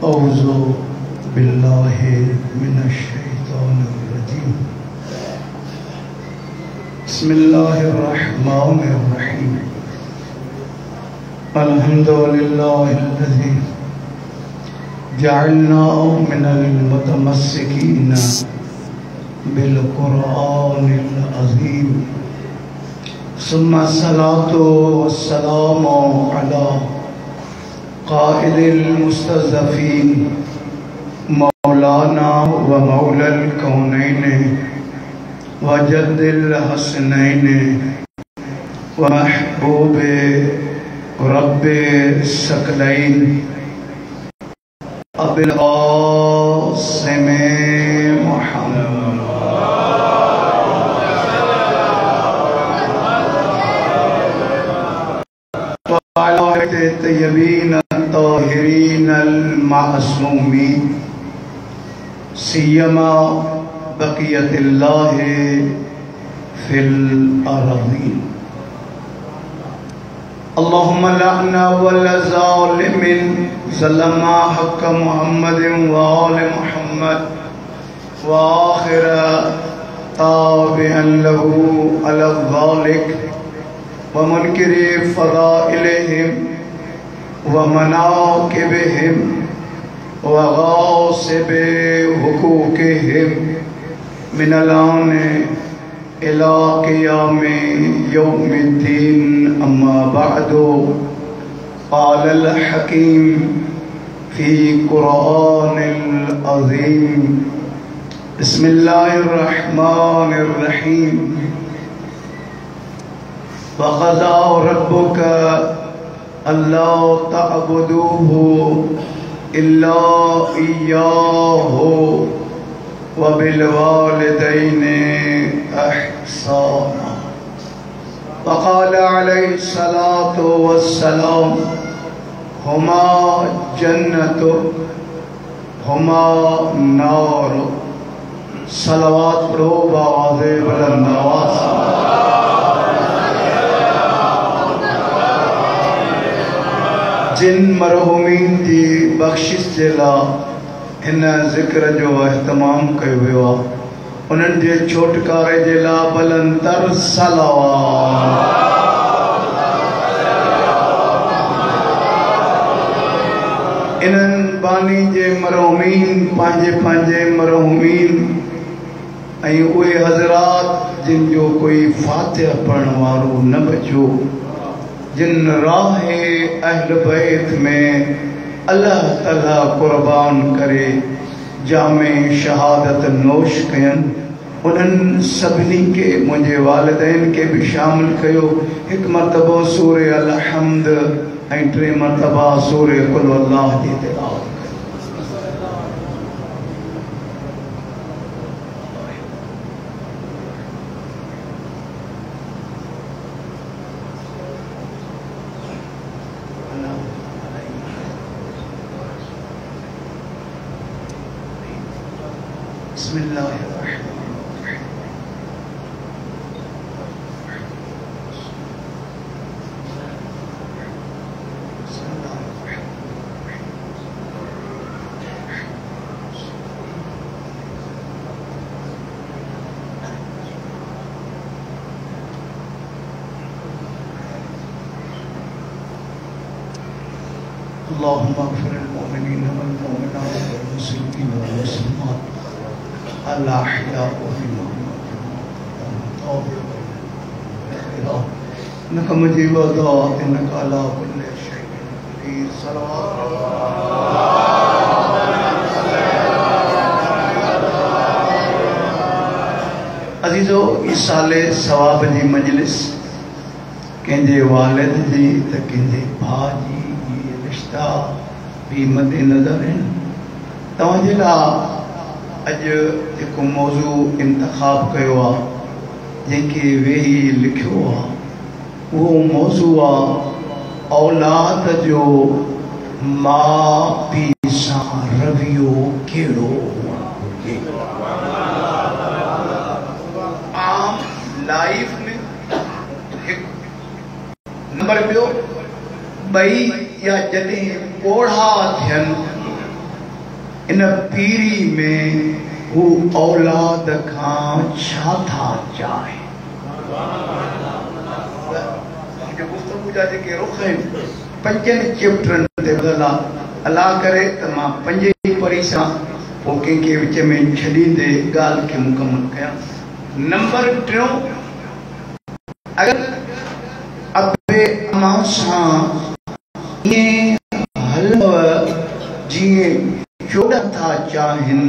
औज़ु बिल्लाहि मिनश्शैतानिर्रजीम। बिस्मिल्लाहिर्रहमानिर्रहीम। अल्हम्दुलिल्लाहिल्लज़ी जअलना मिनल मुतमस्सिकीन बिल कुरआनिल अज़ीम। सुम्मा सलातो वस्सलामु अला क़ाइलिल मुस्तज़फ़ीन मौलाना व मौलल कौनैन व जद्दिल हसनैन व महबूबे रब्बे सकलैन अबिल क़ासिम मुहम्मद व अला तय्यबीन ताहिरीन अल मासूमीन सियमा बक़ियतिल्लाहि फिल अरज़ीन। अल्लाहुम्मा लअना वल ज़ालिमिन ज़लमा हक़्क़ मुहम्मदिन व आलि मुहम्मद व आखिर ताबिअन लहू अला ज़ालिक व मुनकिरि फ़ज़ाइलिहिम व मनाक़िबिहिम व गासिबि हुक़ूक़िहिम मिनल आन इला क़ियामि यौमिद्दीन। अम्मा बअदु क़ालल हकीम फ़ी क़ुरआनिल अज़ीम। बिस्मिल्लाहिर्रहमानिर्रहीम। व क़ज़ा रब्बुका अल्ला तअबुदूहु इल्ला इय्याहु व बिल वालिदैनि इहसाना। व क़ाल अलैहिस्सलातु वस्सलाम हुमा जन्नतु हुमा नारु। सलवात पढ़ो बावाज़े बुलंद आवाज़। जिन मरहूमीन जी बख्शिश जे लाइ हिन ज़िक्र जो अहतमाम कयो वियो आहे उन्हनि जे छोटकारे जे लाइ बुलंदतर सलावत। इन्हनि बानी जे मरहूमीन पंहिंजे पंहिंजे मरहूमीन ऐं उहे हज़रात जिन जो कोई फातिहा पढ़ण वारो न बचो, जिन राहे अहल बैत में अल्लाह ताला कुर्बान करे जामे शहादत नोश कयनि, उन्हनि सभिनी के मुंहिंजे वालिदैन के भी शामिल कयो। हिकु मरतबो सूरे अल हम्द ऐं 3 मरतबा सूरे कुल अल्लाह जी तिलावत। अल्लाहुम्मा अग़फ़िर लिल-मुअमिनीन वल-मुअमिनात वल-मुस्लिमीन वल-मुस्लिमात अल-अहयाअ मिनहुम इन्नका मुजीबु दुआ इन्नका अला कुल्लि शैइन क़दीर। सलवात। अज़ीज़ो, इस साले सवाब जी मजलिस कंहिंजे वालिद जी त कंहिंजे भाउ जी रिश्ता भी मद्दे नज़र आहिनि। तव्हांजे लाइ अॼु जेको मौज़ू इंतख़ाब कयो आहे, जंहिंखे वेही लिखियो आहे, उहो मौज़ू आहे औलाद जो माउ पीउ सां रवैयो कहिड़ो हुअणु घुरिजे। आम लाइफ में हिकु नंबर ॿियो ॿई या जॾहिं ॻोढ़ा थियनि इन पीरी में हू औलाद खां छा था चाहे। गुफ्तगू जा जेके रुख आहिनि पंजनि चैप्टरनि ते बदला अलाह करे त मां पंजे ई पढ़ी सां पोइ कंहिंखे विच में छॾींदे ॻाल्हि खे मुकमल कयां। नंबर 3, अगर अबे अम्मा सां ईअं हलव जीअं चोॾहं था चाहिनि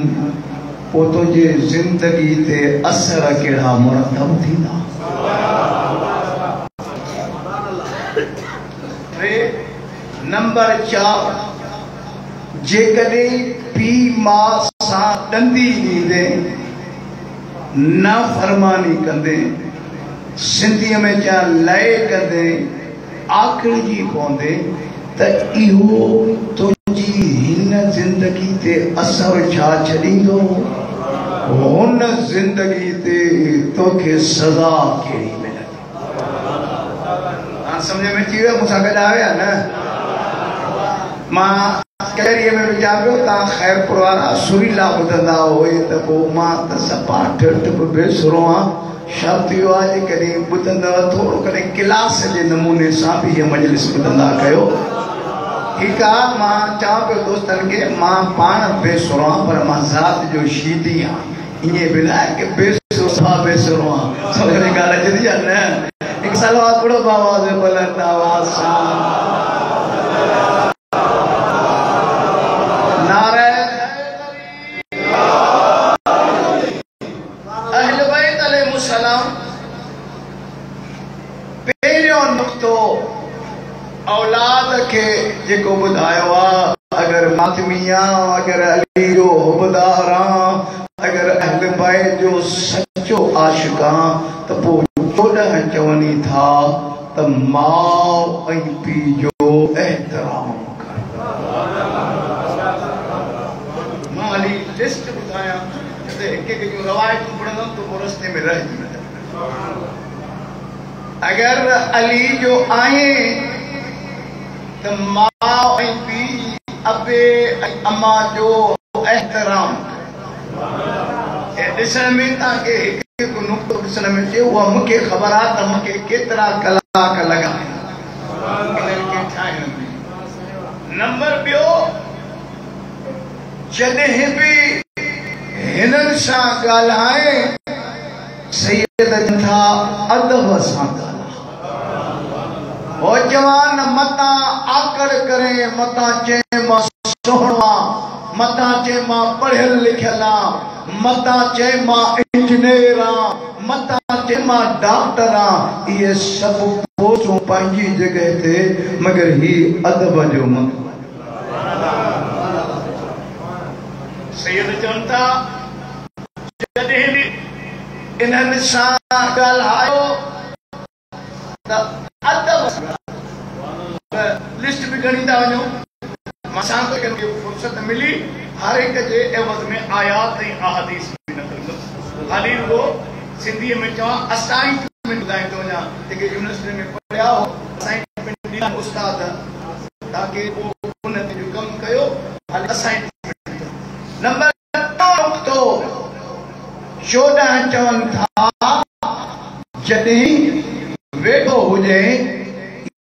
पोइ तुंहिंजे ज़िंदगी ते असर कहिड़ा मुरतब थींदा। नंबर 4, जेकॾहिं पीउ माउ सां ॾंदी ॾींदे न फरमानी कंदे सिंधीअ में जा लय कंदे आखिरजी पवंदे त इहो तुंहिंजी हिन ज़िंदगी ते असर छा छॾींदो, हुन ज़िंदगी ते तोखे सज़ा कहिड़ी मिलंदी। हाणे सम्झ में अची वियो मूंसां गॾु आया न। मां कचहरीअ में विचां पियो तव्हां ख़ैरपुर वारा सुरीला ॿुधंदा हुए त पोइ मां त सफ़ा ठिठ बि बेसुरो आहियां। शर्त इहो आहे जेकॾहिं ॿुधंदव थोरो कॾहिं क्लास जे नमूने सां बि हीअ मजलिस ॿुधंदा कयो। ठीकु आहे, मां चवां पियो दोस्तनि खे मां पाण बेसुरो आहियां पर मां ज़ात जो शीदी आहियां। ईअं बि न आहे की बेसुरो सां बेसुरो आहियां। सम्झ में ॻाल्हि अचंदी आहे न। हिकु सलवात पढ़ो आवाज़ बुलंद आवाज़ सां। औलाद के जेको ॿुधायो आहे, अगर मातमिया अगर अली जो हुबदार अगर अहल बैत जो सचो आशिक त पोइ 14 चवनी था त माउ ऐं पीउ जो एहतराम कर। मां हली लिस्ट ॿुधायां हिकु हिकु जूं रवायतूं पढ़ंदुमि त पोइ रस्ते में रहिजी वेंदुमि। अगर अली जो आहे त माउ ऐं पीउ अबे ऐं अम्मा जो एहतराम। ॾिसण में तव्हांखे हिकु हिकु नुक़्तो ॾिसण में अचे, उहा मूंखे ख़बर आहे त मूंखे केतिरा कलाक लॻा इन्हनि खे ठाहिण में। नंबर 2, जॾहिं बि हिननि सां ॻाल्हाए सैयद था अदब सां ओ जवान मता आकड़ करे, मता चे मां सोहणा, मता चे मां पढ़ियल लिखियल, मता चे मां इंजीनियर, मता चे मां डॉक्टर। ये सब पोस्टूं पंहिंजी जगह ते, मगर ही अदब जो मत। सैयद चवनि था जॾहिं बि इन्हनि सां ॻाल्हायो त लिस्ट भी गणी था वञो। मां फुर्सत मिली हर एक जे एवज़ में आयात ऐं अहादीस भी न कंदुमि। ख़ाली वो सिंधीअ में चवां असाइनमेंट ॿुधाईंदो वञा जेके यूनिवर्सिटी में पढ़िया हो, असाइनमेंट ॾींदा उस्ताद ताकि वो उन ते जो कमु कयो। हाली असाइनमेंट। नंबर 2, 14 चवनि था जॾहिं वेठो हुजे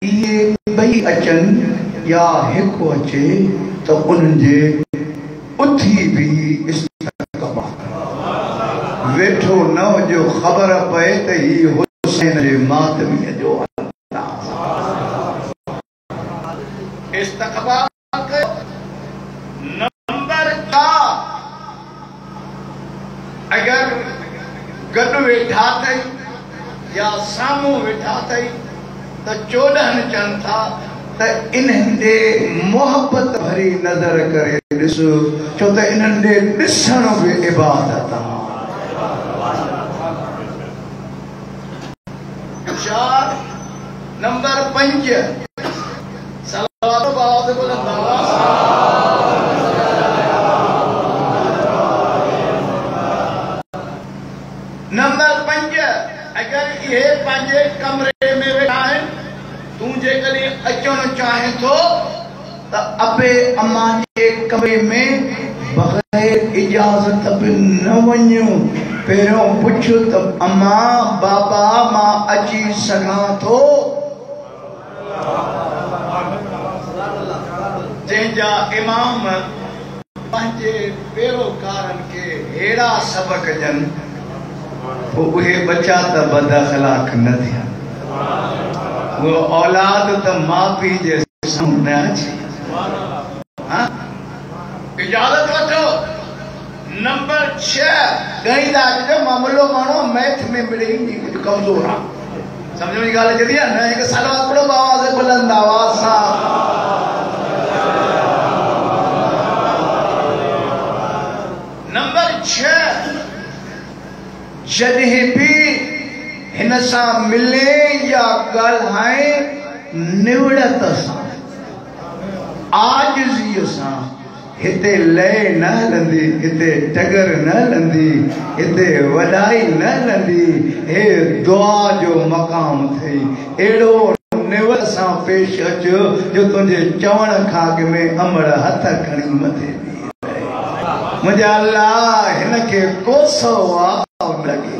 इहे ॿई अचनि या हिकु अचे त उन्हनि जे उथी बि इस्तक़बाल। वेठो न हुजो, ख़बर पए त ही हुसैन जे मातमीअ जो इस्तक़बाल कयो। नंबर 4, अगर गॾु वेठा अथई या साम्हूं वेठा अथई त 14 चवनि था त इन्हनि ॾे मोहबत भरी नज़र करे ॾिस, छो त इन्हनि ॾे ॾिसण बि इबादत आहे। 4, नंबर 5, सलावत आवाज़ बुलंद आवाज़। नंबर 5, अगर ये पंहिंजे कमरे में वेठा आहिनि, तूं जेकॾहिं अचणु चाहे थो त अबे अम्मा जे कमरे में बग़ैर इजाज़त बि न वञो। पहिरियों पुछो त अम्मा बाबा मां अची सघां थो? जंहिंजा इमाम पंहिंजे पेरोकारनि खे अहिड़ा सबक ॾियनि पोइ उहे बचा त बद अख़लाक न थिया। वो औलाद त माउ पीउ जे साम्हूं न अचे। इजाज़त वठो। नंबर 6 ॻणींदा जो मामलो माण्हू मैथ में मिले कुझु कमज़ोर आहे। सम्झ में ॻाल्हि अचे थी न? हिकु सलवात पढ़ो आवाज़ बुलंद आवाज़ सां। नंबर 6 जॾहिं बि हिन सां मिले या ॻाल्हाए निवड़त सां आजिज़ीअ सां। हिते लय न हलंदी, हिते टगर न हलंदी, हिते वॾाई न हलंदी। हे दुआ जो मक़ाम अथई। अहिड़ो निवड़ सां पेश अचो जो तुंहिंजे चवण खां अॻ में अमड़ हथ खणी मथे मुंहिंजा अल्लाह हिन खे कोसो आहे लॻे।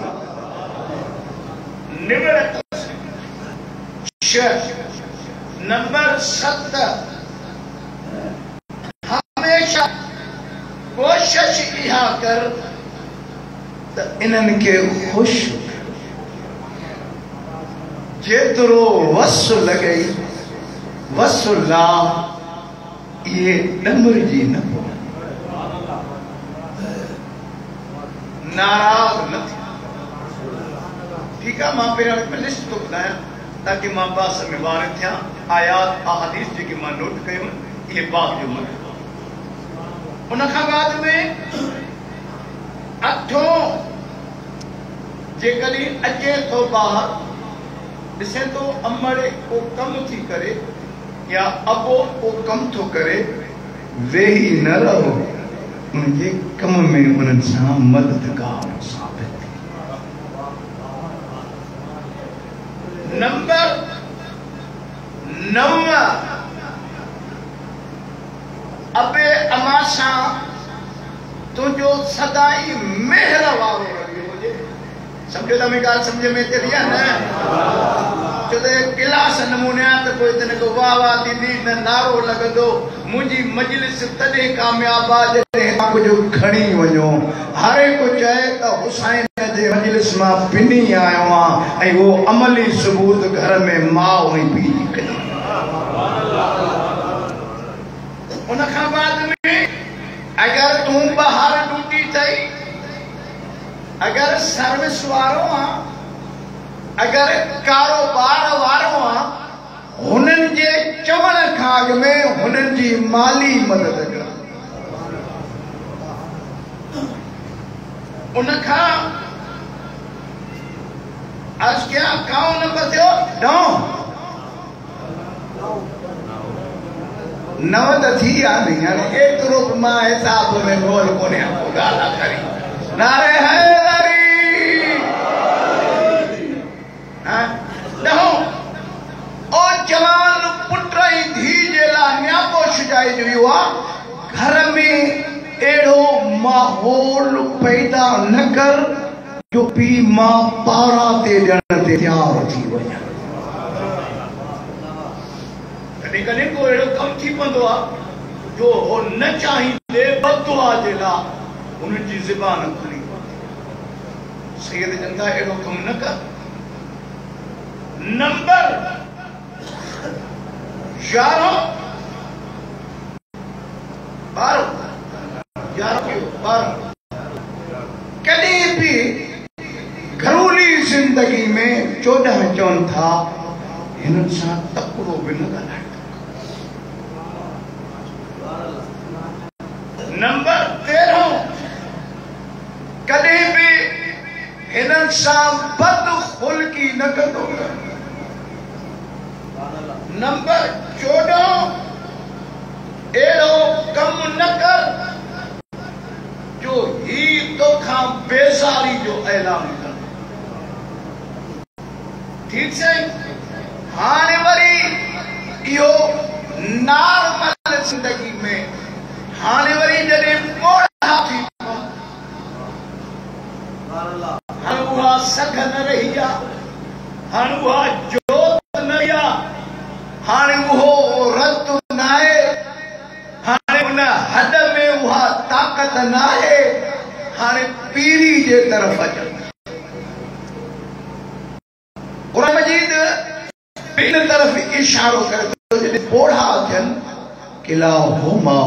नंबर 7 हमेशा कोशिश इहा कर त इन्हनि खे ख़ुशि जेतिरो वस लॻे वस ला इहे ॾमरजी न पवनि, नाराज़ न थी। ठीक है, मां पहिरियों लिस्ट तो ॿुधायां ताकि मां बास में वार थियां। आयात अहादीस जेके मां नोट कयूं इहे बाग जो मन। उन खां बाद में 8 जेकॾहिं अचे थो ॿाहिरि ॾिसे थो अमड़े को कम थी करे या अबो को कम थो करे, वेही न रहो, उनके कम में उन्हनि सां मददगार साबित। नंबर 9 अबे अमा सां तुंहिंजो सदाई मेहर वारो रहियो हुजे। सम्झो था मेरी ॻाल्हि सम्झ में अचे थी या न? छो त गिलास नमूने आहे त पोइ तन को वाह वाह थींदी न नारो लॻंदो। मुंहिंजी मजलिस तॾहिं कामयाबु आहे जॾहिं कुझु खणी वञो। हर हिकु चए त हुसैन जे मजलिस मां पिनी आयो आहियां ऐं उहो अमली सबूत घर में माउ ऐं पीउ जी कढी। उन खां बाद में अगर तूं ॿाहिरि ड्यूटी अथई, अगर सर्विस वारो आहे, अगर कारोबार वारो आहे, हुननि जे चवण खां अॻ में हुननि जी माली मदद कर। उन खां आज क्या काउं नंबर थियो 9 त थी आहे हाणे एतिरो बि मां हिसाब में बोल कोन्हे ॻाल्हि करी। नारे हैदरी ओ जवान पुट ऐं धीउ जे लाइ नियापो छुटाए जो आहे। घर में अहिड़ो माहौल पैदा न कर जो पीउ मां पारा ते ॾियण ते तयारु थी वञे। कॾहिं कॾहिं को अहिड़ो कमु थी पवंदो आहे जो हो न चाहींदे बददुआ जे लाइ उन्हनि जी ज़बान खुली। सैयद जनता अहिड़ो कमु न कर। नंबर 11 कॾहिं बि घरूली जिंदगी में 14 चवनि था हिननि सां तकिड़ो बि न ॻाल्हाए। नंबर 13 कॾहिं बि हिननि सां बदख़ुल्की न कंदो। नंबर 14 अहिड़ो कमु न कर जो ही तोखां बेज़ारी जो ऐलान कर। ठीक से हाणे वरी इहो नॉर्मल जिंदगी में हाणे वरी जॾहिं कुदरत नाहे हाणे उन हद में उहा ताक़त नाहे हाणे पीरी जे तरफ़ अचनि क़ुरान मजीद इन तरफ़ इशारो करे थो जॾहिं ॿोढ़ा थियनि किलाहुमा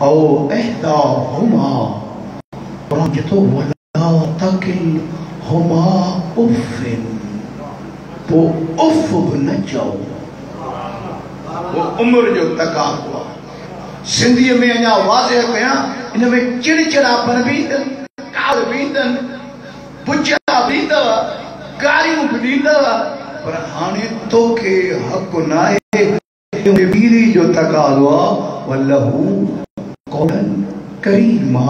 औ इहदाहुमा क़ुरान चए थो वला तकिलहुमा उफ़िन पोइ उफ़ बि न चओ वो उम्र जो तकाज़ो आहे सिंधीअ में अञा वाज़िह कयां इन में चिड़चिड़ापन बि ईंदनि काल बि ईंदनि बुचा बि ईंदव गारियूं बि ॾींदव पर हाणे तोखे हक़ नाहे पीरी जो तकाज़ो आहे वलहू कौलन करीमा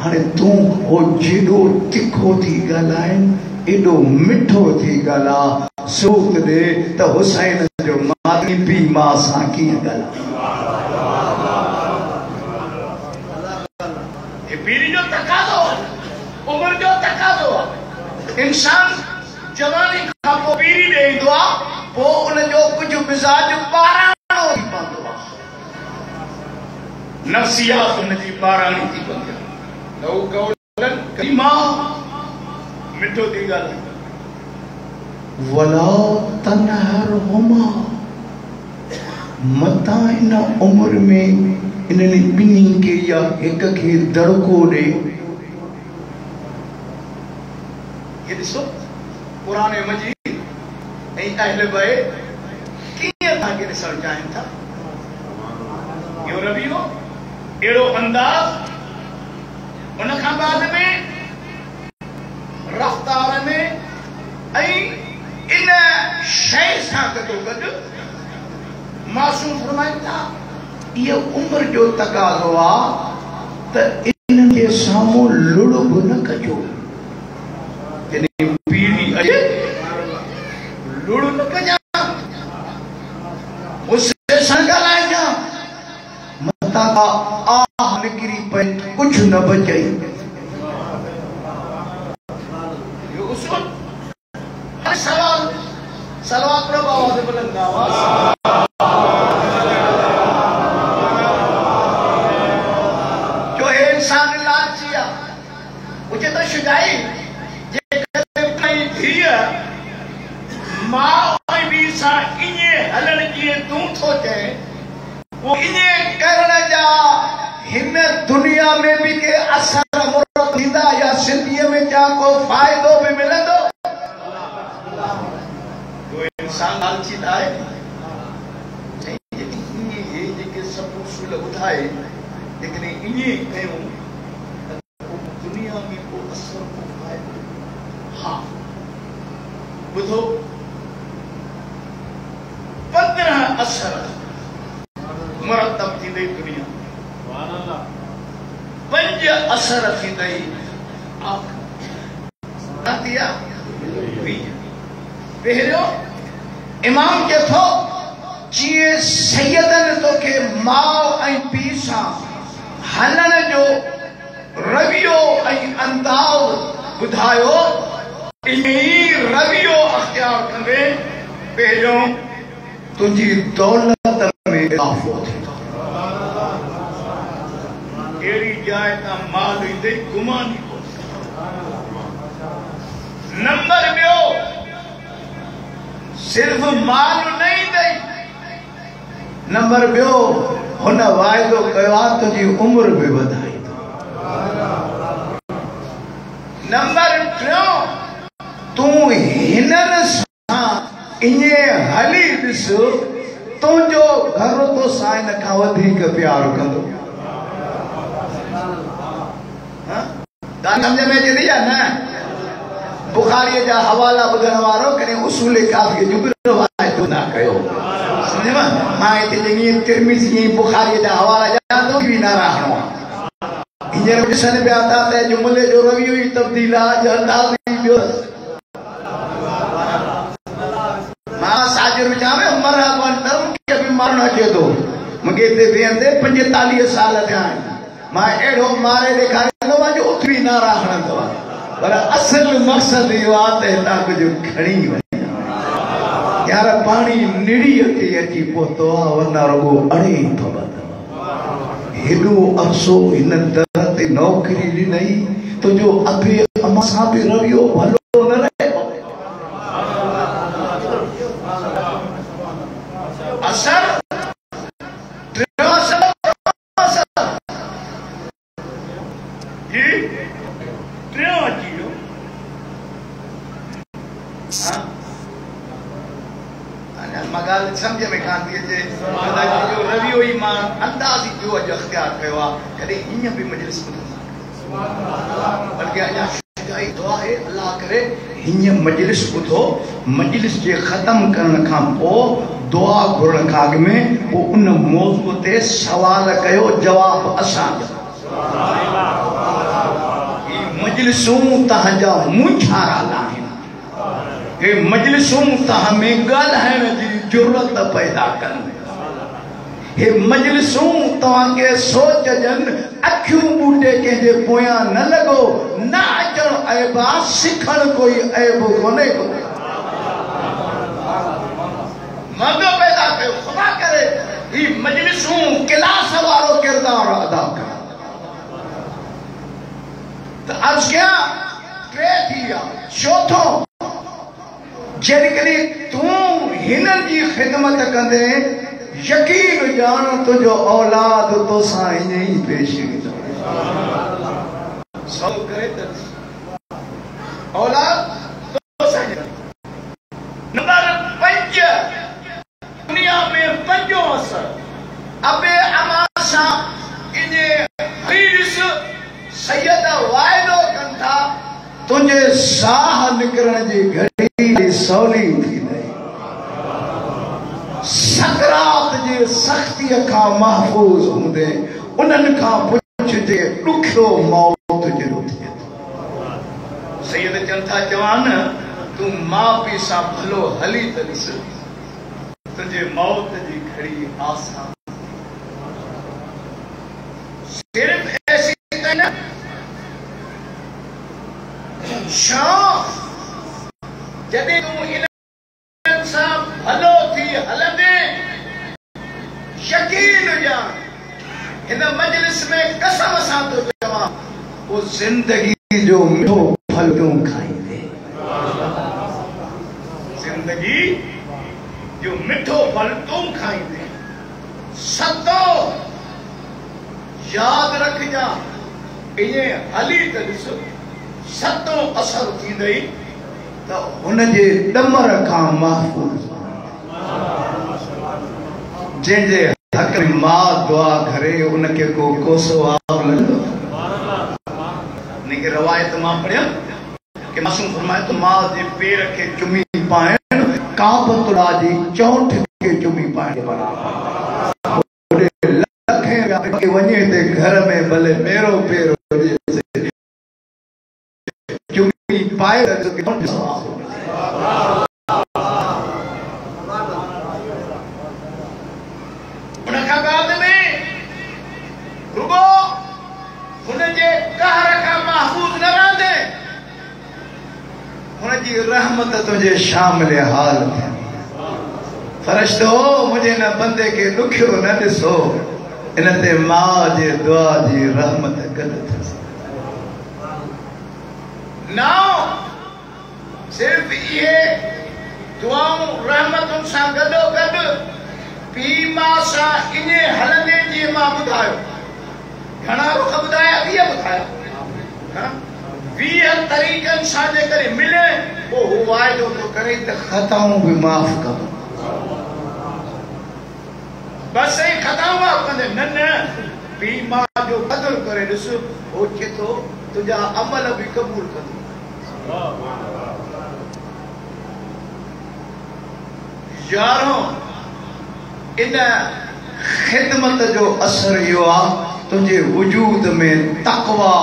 हाणे तूं हो जेॾो तिखो थी ॻाल्हाइनि एॾो मिठो थी ॻाल्हा सूत ॾे त हुसैन जो माती पी मां सां कीअं ॻाल्हाए पीरी जो तकाज़ो उम्र जो तकाज़ो आहे इंसान जवानी खां पोइ पीरी ॾे ईंदो आहे पोइ उन जो कुझु मिज़ाज ॿाराणो थी पवंदो आहे नफ़्सियात उन जी ॿाराणी थी पवंदी आहे लहू कौलन करीमा मिठो थी ॻाल्हाए वला तनहरहुमा मता इन उम्र में इन्हनि ॿिन्ही खे या हिक खे दड़को ॾे ये ॾिसो क़ुरान मजीद ऐं अहले बैत कीअं तव्हांखे ॾिसणु चाहिनि था इहो रवैयो अहिड़ो अंदाज़ उन खां बाद में रफ़्तार में ऐं इन शइ सां गॾोगॾु मासूम फरमाइनि था इहो उम्र जो तकाज़ो आहे त इन्हनि जे साम्हूं लुड़ब न कजो जॾहिं पीढ़ी अचे लुड़ न कजां गुस्से सां ॻाल्हाइजां मतां आह निकिरी पए कुझु न बचई इहो उसूल सवाल सलवात प्रभु आवाज़ बुलंद आवाज़ जो है इंसान लालची आहे उचे तो शुजाई जे कई थी मां ऐं बी सां ईअं हलण जी तूं थो चए वो ईअं करण जा हिन दुनिया में भी के असर मुरत थींदा या सिंधीअ में जा को फ़ाइदो भी मिलंदो जो इंसान लालची आहे जेके सभु उसूल ॿुधाए लेकिन ईअं कयूं दुनिया में को असर को फ़ाइदो हाँ ॿुधो 15 असर मुरतब थींदे दुनिया 5 असर थींदे पहिरियों इमाम के थो जीअं सैयदनि तोखे माउ ऐं पीउ सां हलण जो रवैयो ऐं अंदाज़ ॿुधायो इन ई रवैयो अख़्तियार कंदे पहिरियों तुंहिंजी दौलत में इज़ाफ़ो थींदो अहिड़ी जाइ तां माल ईंदे गुमान ई नंबर ॿियो सिर्फ माल न ईंदई नंबर ॿियो हुन वाइदो कयो आहे तुंहिंजी उम्र बि वधाईंदो नंबर टियों तूं हिननि सां ईअं हली ॾिस तुंहिंजो घर तो सां हिन खां वधीक प्यार कंदो समझ में अचे थी या न बुखारी जा हवाला ॿुधण वारो कॾहिं उसूल काफ़ी जो बि रवायत न कयो समझ मां हिते चङी तिरमिज़ी बुखारी जा हवाला ॼाणां थो बि न रहणो आहे हींअर ॾिसनि पिया था त जुमिले जो रवैयो ई तब्दील आहे जो अंदाज़ ई ॿियो मां साजिर विचां में मरहबन त मूंखे बि मारणु अचे थो मूंखे हिते बीहंदे 45 साल थिया आहिनि मां अहिड़ो मारे ॾेखारींदो मां जो उथी न रहणंदो आहे पर असल मक़सद इहो आहे त हितां कुझु खणी वञे यार पानी निड़ी ते अची पहुतो आहे वरना रुगो अड़े पवंदो हेॾो अरसो हिन दर ते नौकरी ॾिनई तुंहिंजो अबे अम्मा सां बि रवियो भलो न रहे असर मगाल समझ में कान थी अचे जो रवियो ई मां अंदाज़ ई जो अॼु अख़्तियार कयो आहे कॾहिं हीअं बि मजलिस बल्कि अञा दुआ आहे अल्लाह करे हीअं मजलिस ॿुधो मजलिस जे ख़त्म करण खां पोइ दुआ घुरण खां अॻु में पोइ उन मौज़ूअ ते सवाल कयो जवाब असां मजलिसूं तव्हांजा मुंझारा आहिनि हे मजलिसूं तव्हां में ॻाल्हाइण जी ज़रूरत पैदा कनि हे मजलिसूं तव्हांखे सोच ॾियनि अखियूं ॿूटे कंहिंजे पोयां न लॻो न अचणु ऐब आहे सिखणु कोई ऐब कोन्हे को मौक़ो पैदा कयो ख़ुदा करे ही मजलिसूं क्लास वारो किरदार अदा कनि त अर्ज़ कयां टे थी विया चौथों जेकॾहिं तूं हिननि जी ख़िदमत कंदे यकीन ॼाण तुंहिंजो औलाद तोसां ईअं ई पेश ईंदो सब करे त औलाद तोसां नंबर 5 दुनिया में पंजो असर अबे अमा सां इने हरीस सैयद वाइदो कनि था तुंहिंजे साह निकिरण जी घड़ी सवली थी सकरात जे सख्तीअ खां महफूज़ हूंदे उन्हनि खां पुछजे ॾुखियो मौत जहिड़ो थिए सैयद चवनि था जवान तूं माउ पीउ सां भलो हली त ॾिस तुंहिंजे मौत जी घड़ी आसान सिर्फ़ ऐसी न जॾहिं तूं इन्हनि सां भलो थी हलंदे यकीन ॼाण हिन मजलिस में कसम सां थो चवां वो ज़िंदगी जो मिठो फल तूं खाईंदे ज़िंदगी जो मिठो फल तूं खाईंदे सतो याद रखजा इएं हली त ॾिस सतो असर थींदई त हुनजे डमर खां महफूज़ जंहिंजे हक़ में मां दुआ करे उनखे को कोसो आव लॻंदो इनखे रवायत मां पढ़ियमि कि मासूम फरमाए तो मां जे पेर खे चुमी पाइण काबतुल्लाह जी चौंठ खे चुमी पाइण लखे वञे ते घर में भले मेरो पेर हुजे चुमी पाए उनखां बाद में रुगो हुनजे कहर खां महफूज़ न रहंदे हुनजी रहमत तुंहिंजे शामिल हाल थिए फरिश्तो मुंहिंजे न बंदे खे ॾुखियो न ॾिसो इन ते मां जे दुआ जी रहमत गॾु थिए नाउ सिर्फ़ इहे दुआऊं रहमतुनि सां गॾोगॾु पीउ मां सां इन हलंदे जीअं मां ॿुधायो घणा रुख ॿुधाया 20 ॿुधाया 20 तरीक़नि सां जेकॾहिं मिले पोइ हू वाइदो थो करे त ख़ताऊं बि माफ़ कंदो बसि ऐं ख़ताऊं माफ़ कंदे न पीउ मां जो क़दुरु करे ॾिस हो चए थो तुंहिंजा अमल बि क़बूल कंदो यारों इन खिदमत जो असर इहो आहे तुंहिंजे वजूद में तक़वा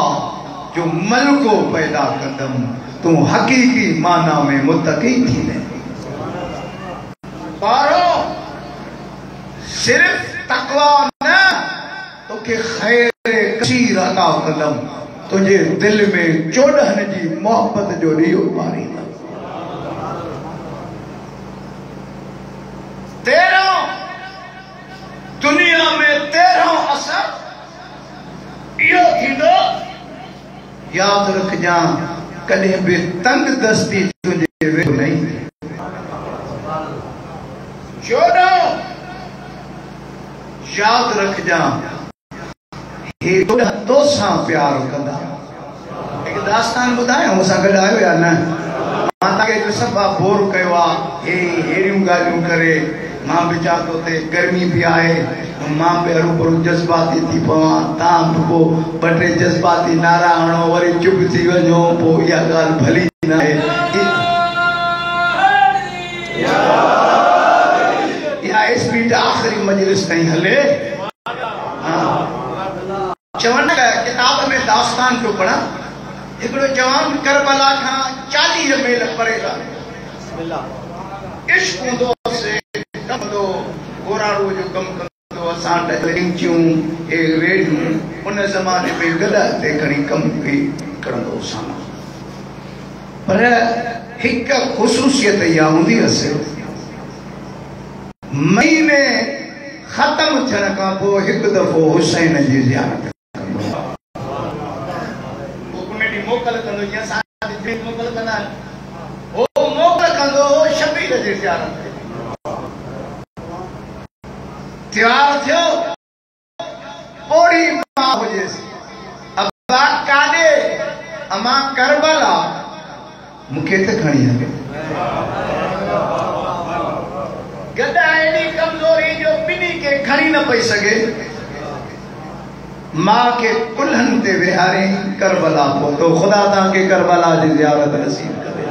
जो मलको पैदा कंदमि तूं हक़ीक़ी माना में मुतक़ी थींदे पारो सिर्फ तक़वा न तोखे खैर कसीर अता कंदमि तुंहिंजे दिल में चोॾहनि जी मोहब्बत जो ॾीओ ॿारींदमि असर यो थींदो याद रखजा कदे भी तंग दस्ती तुझे वे नहीं छोड़ो याद रखजा हे तो सा प्यार कंदा एक दास्तान बुधाए हो सा गड आयो या ना माता के जो सब बोर कयो हे हेरियूं गालियूं करे मां बिचा तो ते गर्मी भी आए मां पे हरू जज्बाती थी पवा ताम को बटे जज्बाती नारा हणो वरी चुप थी वञो पो या गाल भली ना है या इस बीच आखिरी मजलिस नहीं हले चवण किताब में दास्तान तो पढ़ा एकड़ो जवान करबला का 40 मेल परेगा इश्क हुंदो से कमदो गोराड़ो जो कम कंदो असां टिंचियूं ए रेडियूं उन ज़माने में गदा ते खणी कम के करंदो सां पर हिक ख़ुसूसियत या हुंदी असे महीने खत्म थियण खां पोइ हिकु दफ़ो हुसैन जी ज़ियारत मोकल कंदो या साथ दिन मोकल कंदा ओ मोकल कंदो शबीर जी ज़ियारत तैयार थियो ओड़ी मां हुजेस अब्बा कादे अमा करबला मुखे ते खणी हले गदा एडी कमजोरी जो बिनी के खणी न पई सके मां के कुल्हन ते विहारे करबला पहुतो खुदा ता के करबला जी ज़ियारत नसीब करे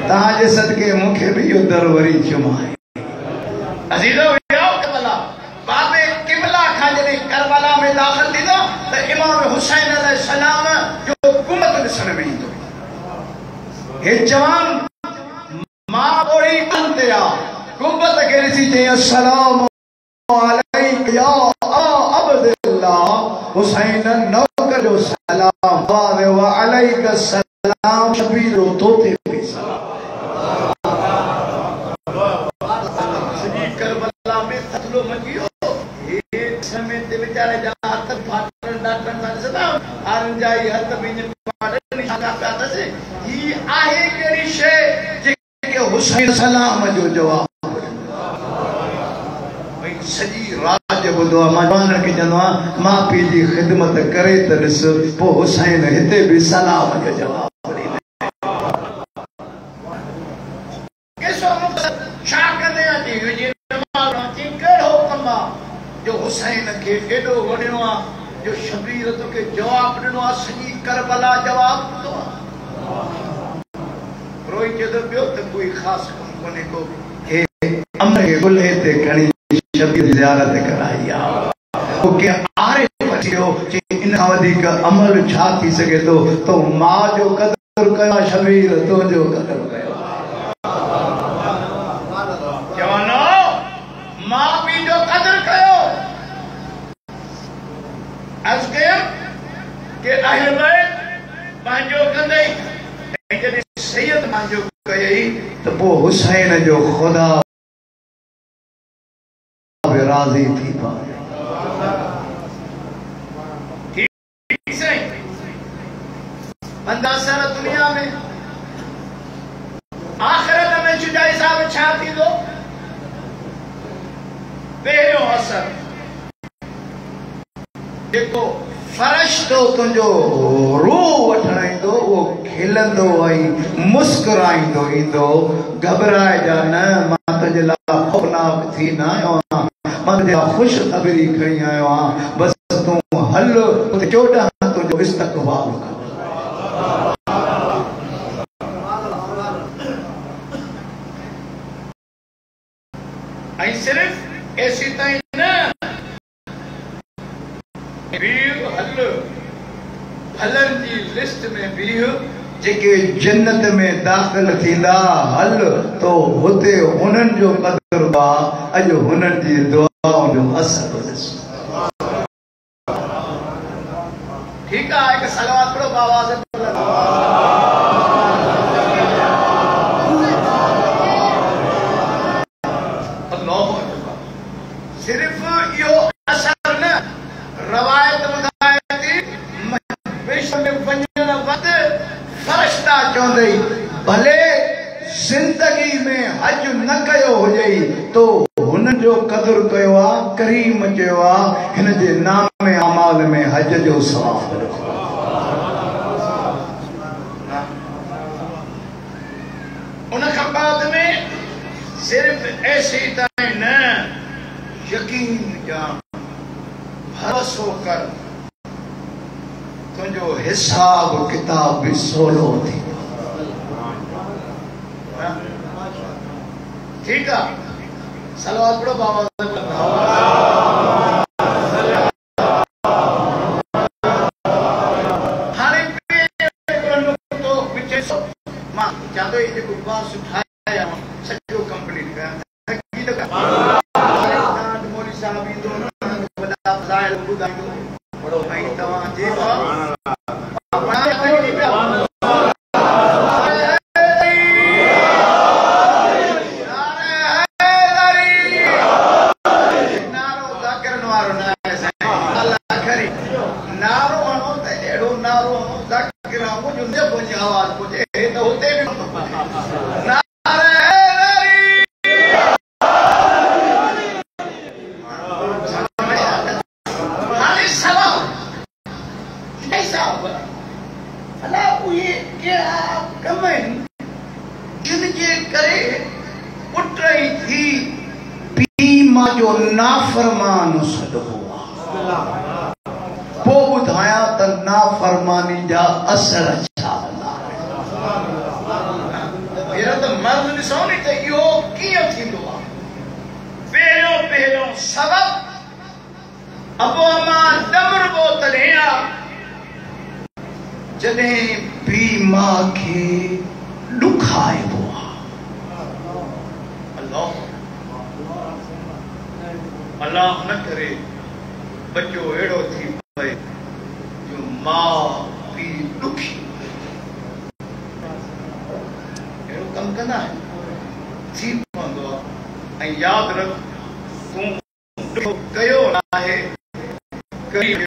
ता जे सदके मुखे भी यो दरवरी जुमाए अजीजो यो करबला बाबे किबला खा जने करबला में दाखिल थी तो इमाम हुसैन अलैहि सलाम जो कुमत दिसण में तो हे जवान मां बोड़ी कंते आ कुमत के ऋषि जे अस्सलाम अलैक या अब्दुल्लाह हुसैन नौकर जो सलाम व अलैक सलाम शबीर तोते भी सलाम सजी करबला में थथलो मचियो ये समय ते बेचारे जा हाथ फाटन डाटन सा सलाम आरन जाई हथ बिन पाड़े निशाना पाता से ही आहे केड़ी शे जे के हुसैन सलाम जो जवाब सजी राज बुधो मां के जनो मां पी जी खिदमत करे त दिस पो हुसैन हिते भी सलाम जो जवाब दी केसो छा कने अजी जी मां की केड़ो कमा जो हुसैन के एडो वणियो आ जो शबीर तो के जवाब दिनो आ सजी करबला जवाब दो रोई के तो बियो त कोई खास कोने को हे अमरे गुले ते खणी शबीर ज़ियारत कराई आ के आरे पटियो कि इन अवधि का अमल छा थी सके तो मां जो कदर कया शबीर तो जो कदर कयो जवानो मां भी जो कदर कयो अजके के अहले बैत मांजो कंदे जदी सैयद मांजो कयई तो वो हुसैन जो खुदा राजी थी पाए ठीक से बंदा सर दुनिया में आखिरत में जुदाई साहब छा थी दो पहिरियों असर देखो फरिश्तो तुंहिंजो रूह वठण ईंदो वो खिलंदो ऐं मुस्कुराईंदो ईंदो घबराइजा न मां तुंहिंजे लाइ खौफनाक थी न आयो आहियां मां तुंहिंजे लाइ खुश ख़बरी खणी आयो आहियां बस तूं हल चोॾहं तुंहिंजो इस्तक़बाल कर ऐं सिर्फ़ ऐसी ताईं न हलन जी लिस्ट में भी जेके जन्नत में दाखिल थींदा हल तो होते हुनन जो कदर बा अज हुनन जी दुआओं जो असर ॾिस ठीक है एक सलावत पढ़ो बाबा से अल्लाह सिर्फ यो असर न चवंदई भले जिंदगी में हज न कयो हुजई तो हुन जो कदर कयो आ करीम चयो आ हिन जे नामे अमाल में हज जो सवाब उन खां बाद में सिर्फ ऐसे ताईं न यकीन जान भरोसो कर तुंहिंजो हिसाब किताब भी सोलो थी ठीक है सलवात पढ़ो बाबा हाणे तो पीछे मां चाहतो ये जो बात उठाया सचो कंप्लीट कर की तो मोली साहब ई तो बड़ा ज़ाहिर बुधायो बड़ो भाई तवा जे जो नाफरमान सॾो पोइ ॿुधायां त नाफरमानी जा असर छा हूंदा अहिड़ो त मर्द ॾिसो नी त इहो कीअं थींदो आहे पहिरियों सबब अबो अमा डमर बोतल हेड़ा जॾहिं पी मां खे ॾुखाइबो आहे अल्लाह न करे बच्चो एड़ो थी पए जो मां पी दुखी एड़ो कम कंदा थी पवंदो ऐं यादि रख तूं कयो आहे